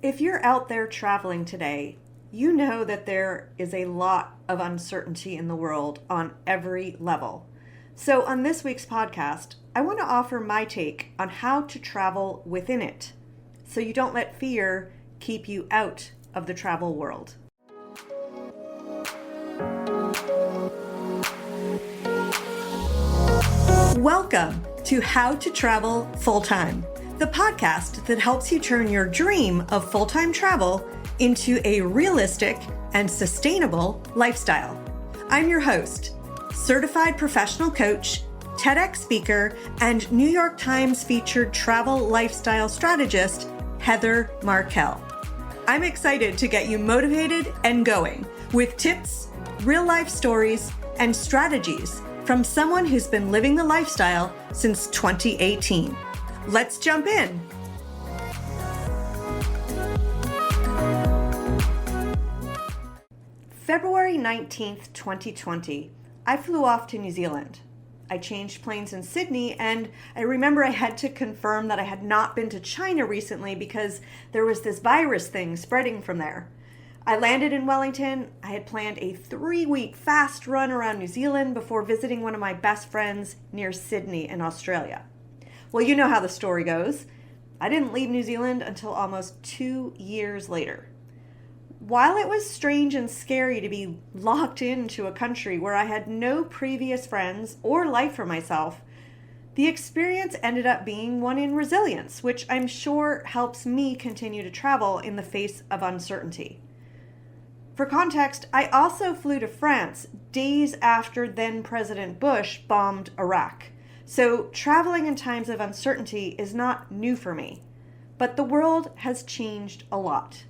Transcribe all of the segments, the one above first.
If you're out there traveling today, you know that there is a lot of uncertainty in the world on every level. So, on this week's podcast, I want to offer my take on how to travel within it so you don't let fear keep you out of the travel world. Welcome to How to Travel Full-Time, the podcast that helps you turn your dream of full-time travel into a realistic and sustainable lifestyle. I'm your host, certified professional coach, TEDx speaker, and New York Times featured travel lifestyle strategist, Heather Markel. I'm excited to get you motivated and going with tips, real-life stories, and strategies from someone who's been living the lifestyle since 2018. Let's jump in. February 19th, 2020, I flew off to New Zealand. I changed planes in Sydney, and I remember I had to confirm that I had not been to China recently because there was this virus thing spreading from there. I landed in Wellington. I had planned a 3-week fast run around New Zealand before visiting one of my best friends near Sydney in Australia. Well, you know how the story goes. I didn't leave New Zealand until almost 2 years later. While it was strange and scary to be locked into a country where I had no previous friends or life for myself, the experience ended up being one in resilience, which I'm sure helps me continue to travel in the face of uncertainty. For context, I also flew to France days after then President Bush bombed Iraq. So traveling in times of uncertainty is not new for me, but the world has changed a lot.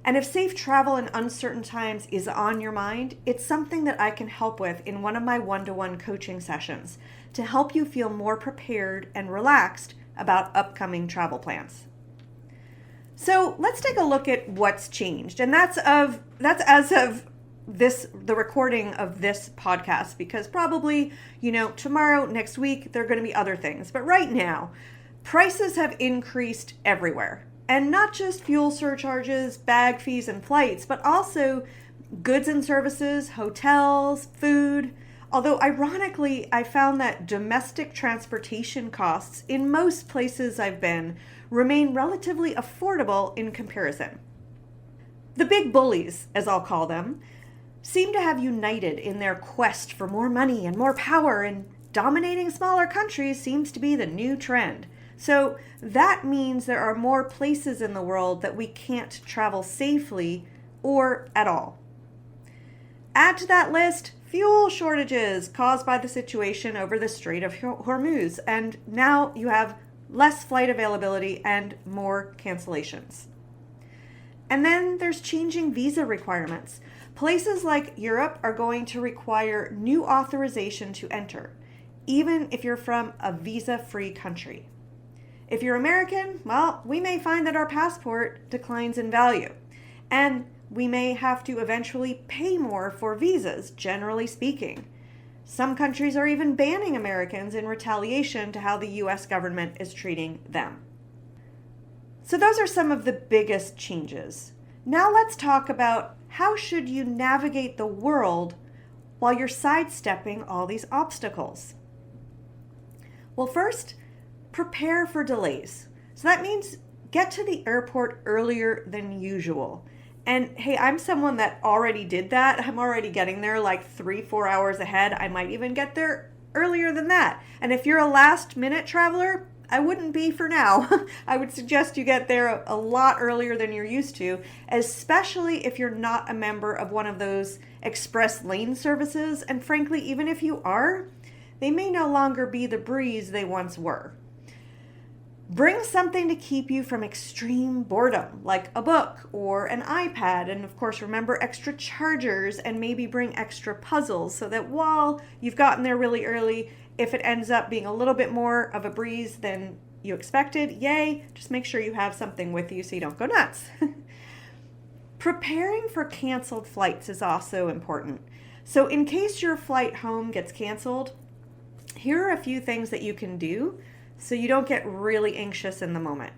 And if safe travel in uncertain times is on your mind, it's something that I can help with in one of my one-to-one coaching sessions to help you feel more prepared and relaxed about upcoming travel plans. So let's take a look at what's changed. And that's as of the recording of this podcast, because probably, tomorrow, next week, there are going to be other things. But right now, prices have increased everywhere. And not just fuel surcharges, bag fees, and flights, but also goods and services, hotels, food. Although ironically, I found that domestic transportation costs in most places I've been remain relatively affordable in comparison. The big bullies, as I'll call them, seem to have united in their quest for more money and more power, and dominating smaller countries seems to be the new trend. So that means there are more places in the world that we can't travel safely or at all. Add to that list fuel shortages caused by the situation over the Strait of Hormuz, and now you have less flight availability and more cancellations. And then there's changing visa requirements. Places like Europe are going to require new authorization to enter, even if you're from a visa-free country. If you're American, well, we may find that our passport declines in value, and we may have to eventually pay more for visas, generally speaking. Some countries are even banning Americans in retaliation to how the U.S. government is treating them. So those are some of the biggest changes. Now let's talk about how should you navigate the world while you're sidestepping all these obstacles. Well, first, prepare for delays. So that means get to the airport earlier than usual. And hey, I'm someone that already did that. I'm already getting there like 3-4 hours ahead. I might even get there earlier than that. And if you're a last minute traveler, I wouldn't be for now. I would suggest you get there a lot earlier than you're used to, especially if you're not a member of one of those express lane services. And frankly, even if you are, they may no longer be the breeze they once were. Bring something to keep you from extreme boredom, like a book or an iPad. And of course, remember extra chargers, and maybe bring extra puzzles so that while you've gotten there really early, if it ends up being a little bit more of a breeze than you expected, yay, just make sure you have something with you so you don't go nuts. Preparing for canceled flights is also important. So in case your flight home gets canceled, here are a few things that you can do so you don't get really anxious in the moment.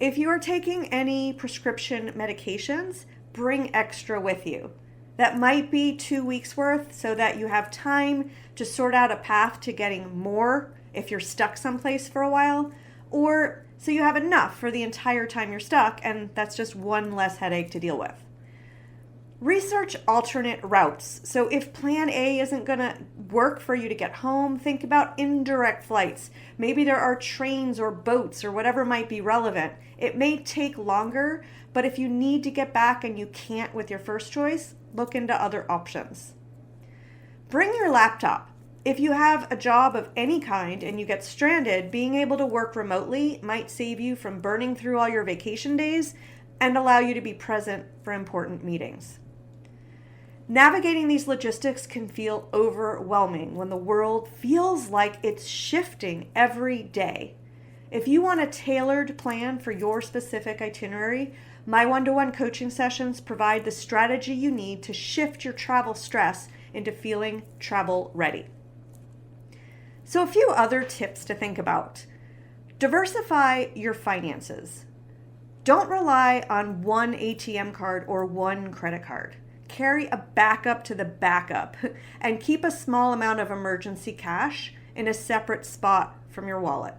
If you are taking any prescription medications, bring extra with you. That might be 2 weeks worth so that you have time to sort out a path to getting more if you're stuck someplace for a while, or so you have enough for the entire time you're stuck, and that's just one less headache to deal with. Research alternate routes. So if plan A isn't going to work for you to get home, think about indirect flights. Maybe there are trains or boats or whatever might be relevant. It may take longer, but if you need to get back and you can't with your first choice, look into other options. Bring your laptop. If you have a job of any kind and you get stranded, being able to work remotely might save you from burning through all your vacation days and allow you to be present for important meetings. Navigating these logistics can feel overwhelming when the world feels like it's shifting every day. If you want a tailored plan for your specific itinerary, my one-to-one coaching sessions provide the strategy you need to shift your travel stress into feeling travel ready. So a few other tips to think about. Diversify your finances. Don't rely on one ATM card or one credit card. Carry a backup to the backup and keep a small amount of emergency cash in a separate spot from your wallet.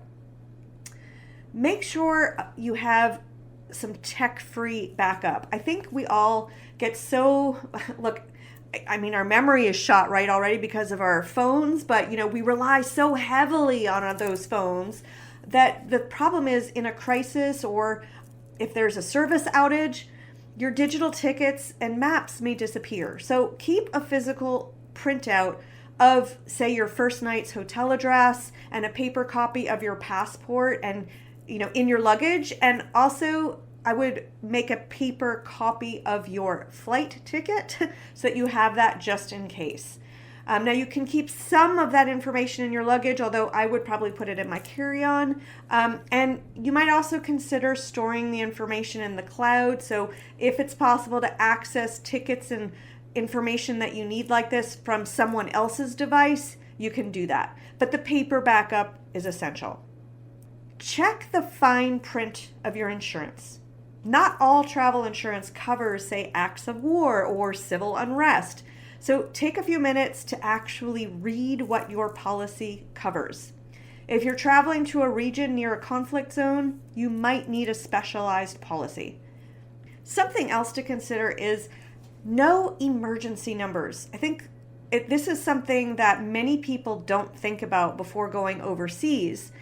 Make sure you have some tech-free backup. I think we all get our memory is shot right already because of our phones, but we rely so heavily on those phones that the problem is in a crisis or if there's a service outage, your digital tickets and maps may disappear. So keep a physical printout of, say, your first night's hotel address and a paper copy of your passport and, in your luggage. And also, I would make a paper copy of your flight ticket so that you have that just in case. Now you can keep some of that information in your luggage, although I would probably put it in my carry-on. And you might also consider storing the information in the cloud. So if it's possible to access tickets and information that you need like this from someone else's device, you can do that. But the paper backup is essential. Check the fine print of your insurance. Not all travel insurance covers, say, acts of war or civil unrest. So take a few minutes to actually read what your policy covers. If you're traveling to a region near a conflict zone, you might need a specialized policy. Something else to consider is know emergency numbers. I think this is something that many people don't think about before going overseas.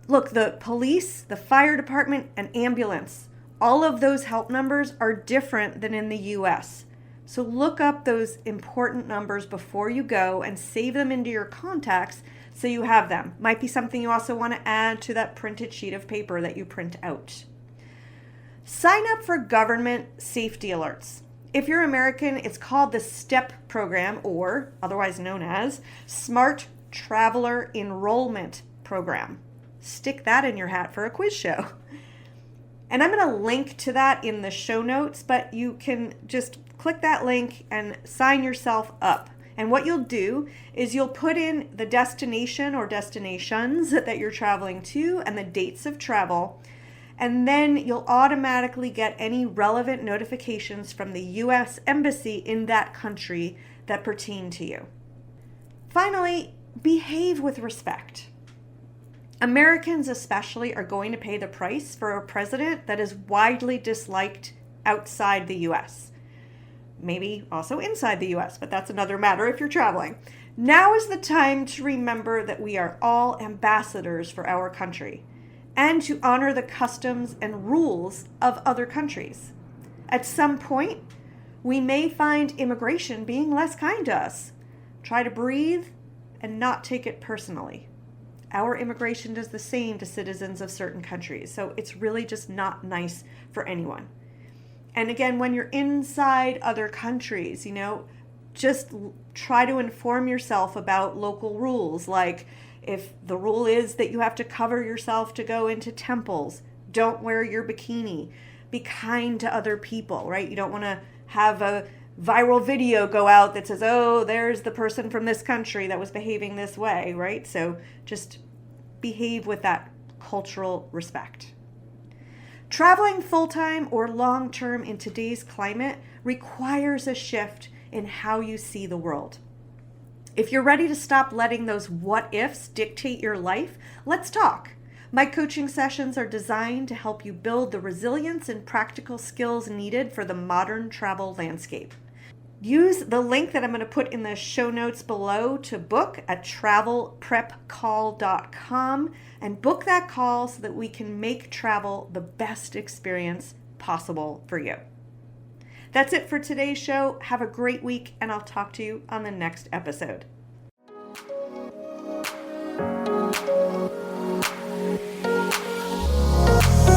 Look, the police, the fire department, and ambulance, all of those help numbers are different than in the US. So look up those important numbers before you go and save them into your contacts so you have them. Might be something you also want to add to that printed sheet of paper that you print out. Sign up for government safety alerts. If you're American, it's called the STEP program, or otherwise known as Smart Traveler Enrollment Program. Stick that in your hat for a quiz show. And I'm going to link to that in the show notes, but you can just click that link and sign yourself up. And what you'll do is you'll put in the destination or destinations that you're traveling to and the dates of travel, and then you'll automatically get any relevant notifications from the U.S. Embassy in that country that pertain to you. Finally, behave with respect. Americans especially are going to pay the price for a president that is widely disliked outside the U.S. Maybe also inside the U.S., but that's another matter if you're traveling. Now is the time to remember that we are all ambassadors for our country and to honor the customs and rules of other countries. At some point, we may find immigration being less kind to us. Try to breathe and not take it personally. Our immigration does the same to citizens of certain countries, so it's really just not nice for anyone. And again, when you're inside other countries, just try to inform yourself about local rules. Like if the rule is that you have to cover yourself to go into temples, don't wear your bikini. Be kind to other people, right? You don't want to have a viral video go out that says, oh, there's the person from this country that was behaving this way, right? So just behave with that cultural respect. Traveling full-time or long-term in today's climate requires a shift in how you see the world. If you're ready to stop letting those what-ifs dictate your life, let's talk. My coaching sessions are designed to help you build the resilience and practical skills needed for the modern travel landscape. Use the link that I'm going to put in the show notes below to book at travelprepcall.com and book that call so that we can make travel the best experience possible for you. That's it for today's show. Have a great week, and I'll talk to you on the next episode.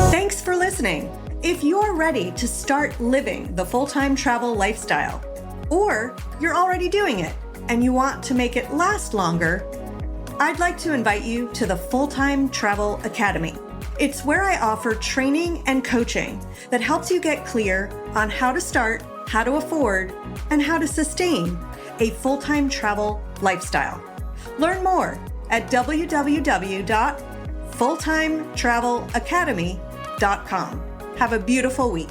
Thanks for listening. If you're ready to start living the full-time travel lifestyle, or you're already doing it and you want to make it last longer, I'd like to invite you to the Full-Time Travel Academy. It's where I offer training and coaching that helps you get clear on how to start, how to afford, and how to sustain a full-time travel lifestyle. Learn more at www.fulltimetravelacademy.com. Have a beautiful week.